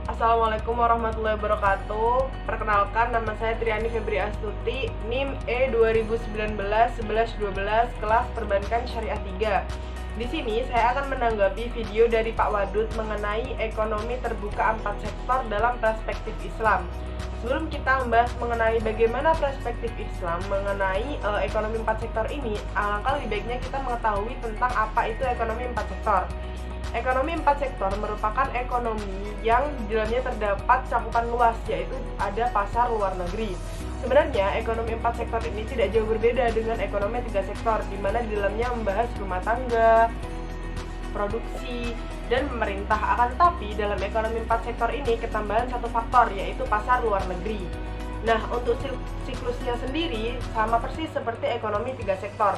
Assalamualaikum warahmatullahi wabarakatuh. Perkenalkan, nama saya Triani Febri Astuti, NIM E2019-11-12, kelas Perbankan Syariah 3. Di sini saya akan menanggapi video dari Pak Wadud mengenai ekonomi terbuka 4 sektor dalam perspektif Islam. Sebelum kita membahas mengenai bagaimana perspektif Islam mengenai ekonomi 4 sektor ini, alangkah lebih baiknya kita mengetahui tentang apa itu ekonomi 4 sektor. Ekonomi 4 sektor merupakan ekonomi yang di dalamnya terdapat cakupan luas, yaitu ada pasar luar negeri. Sebenarnya ekonomi 4 sektor ini tidak jauh berbeda dengan ekonomi 3 sektor, di mana di dalamnya membahas rumah tangga, produksi, dan pemerintah. Akan tetapi dalam ekonomi 4 sektor ini ketambahan satu faktor, yaitu pasar luar negeri. Nah, untuk siklusnya sendiri sama persis seperti ekonomi 3 sektor.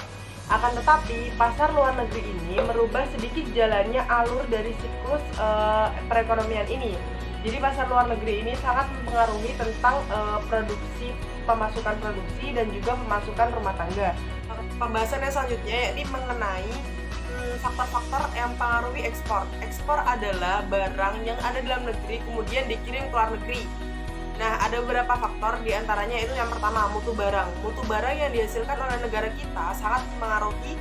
Akan tetapi, pasar luar negeri ini merubah sedikit jalannya alur dari siklus perekonomian ini. Jadi pasar luar negeri ini sangat mempengaruhi tentang pemasukan produksi dan juga pemasukan rumah tangga. Pembahasan yang selanjutnya yakni mengenai faktor-faktor yang mempengaruhi ekspor. Ekspor adalah barang yang ada dalam negeri kemudian dikirim ke luar negeri. Nah, ada beberapa faktor, diantaranya itu yang pertama, mutu barang. Mutu barang yang dihasilkan oleh negara kita sangat mempengaruhi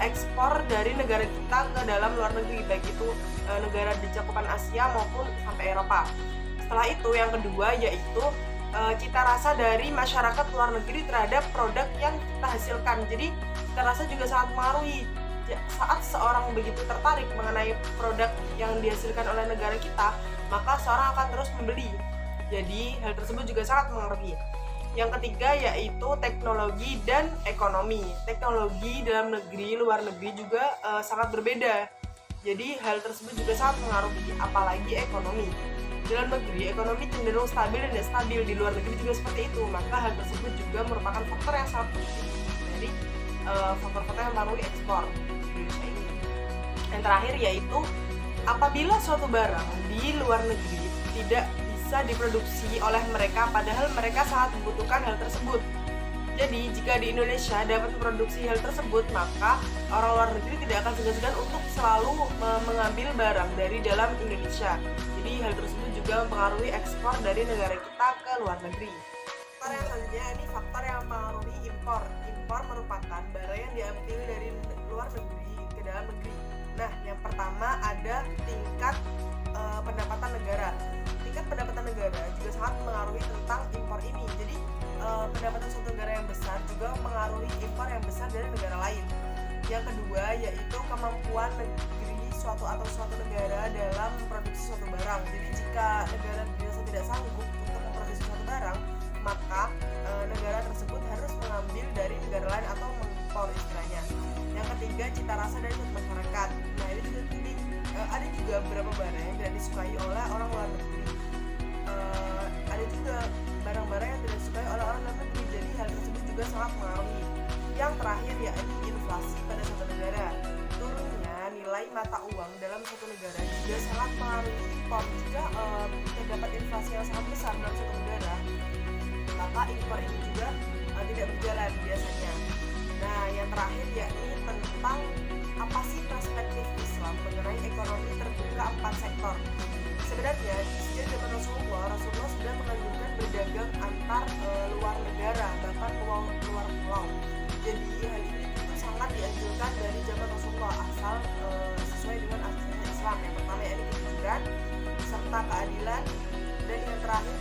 ekspor dari negara kita ke dalam luar negeri, baik itu negara di cakupan Asia maupun sampai Eropa. Setelah itu, yang kedua yaitu cita rasa dari masyarakat luar negeri terhadap produk yang kita hasilkan. Jadi, cita rasa juga sangat mempengaruhi. Saat seorang begitu tertarik mengenai produk yang dihasilkan oleh negara kita, maka seorang akan terus membeli. Jadi hal tersebut juga sangat mempengaruhi. Yang ketiga yaitu teknologi dan ekonomi. Teknologi dalam negeri, luar negeri juga sangat berbeda. Jadi hal tersebut juga sangat mempengaruhi, apalagi ekonomi. Dalam negeri, ekonomi cenderung stabil dan tidak stabil. Di luar negeri juga seperti itu. Maka hal tersebut juga merupakan faktor yang sangat penting dari faktor-faktor yang mempengaruhi ekspor di Indonesia ini. Yang terakhir yaitu apabila suatu barang di luar negeri tidak bisa diproduksi oleh mereka padahal mereka sangat membutuhkan hal tersebut. Jadi jika di Indonesia dapat memproduksi hal tersebut, maka orang luar negeri tidak akan segan-segan untuk selalu mengambil barang dari dalam Indonesia. Jadi hal tersebut juga mempengaruhi ekspor dari negara kita ke luar negeri. Faktor yang selanjutnya ini faktor yang mempengaruhi impor. Impor merupakan barang yang diambil dari luar negeri ke dalam negeri. Nah, yang pertama ada tingkat pendapatan negara. Tingkat pendapatan negara juga sangat mempengaruhi tentang impor ini. Jadi pendapatan suatu negara yang besar juga mempengaruhi impor yang besar dari negara lain. Yang kedua yaitu kemampuan negeri suatu negara dalam memproduksi suatu barang. Jadi jika negara dirasa tidak sanggup untuk memproduksi suatu barang, maka negara tersebut harus mengambil dari negara lain atau mengimpor istilahnya. Yang ketiga cita rasa dari suatu masyarakat. Nah, ini juga penting. Ada juga beberapa barang yang tidak disukai oleh orang luar negeri. Ada juga barang-barang yang tidak disukai oleh orang luar negeri. Jadi hal tersebut juga sangat mempengaruhi. Yang terakhir yaitu inflasi pada suatu negara. Turunnya nilai mata uang dalam suatu negara juga sangat mempengaruhi impor. Jika terdapat inflasi yang sangat besar dalam suatu negara, maka impor ini juga tidak berjalan biasanya. Nah, yang terakhir yakni tentang apa sih perspektif Islam mengenai ekonomi terbuka 4 sektor. Sebenarnya sejak zaman Rasulullah sudah menganjurkan berdagang antar luar negara, bahkan luar pulau. Jadi hal ini itu sangat dianjurkan dari zaman Rasulullah asal sesuai dengan asas Islam. Yang pertama yakni kejujuran serta keadilan, dan yang terakhir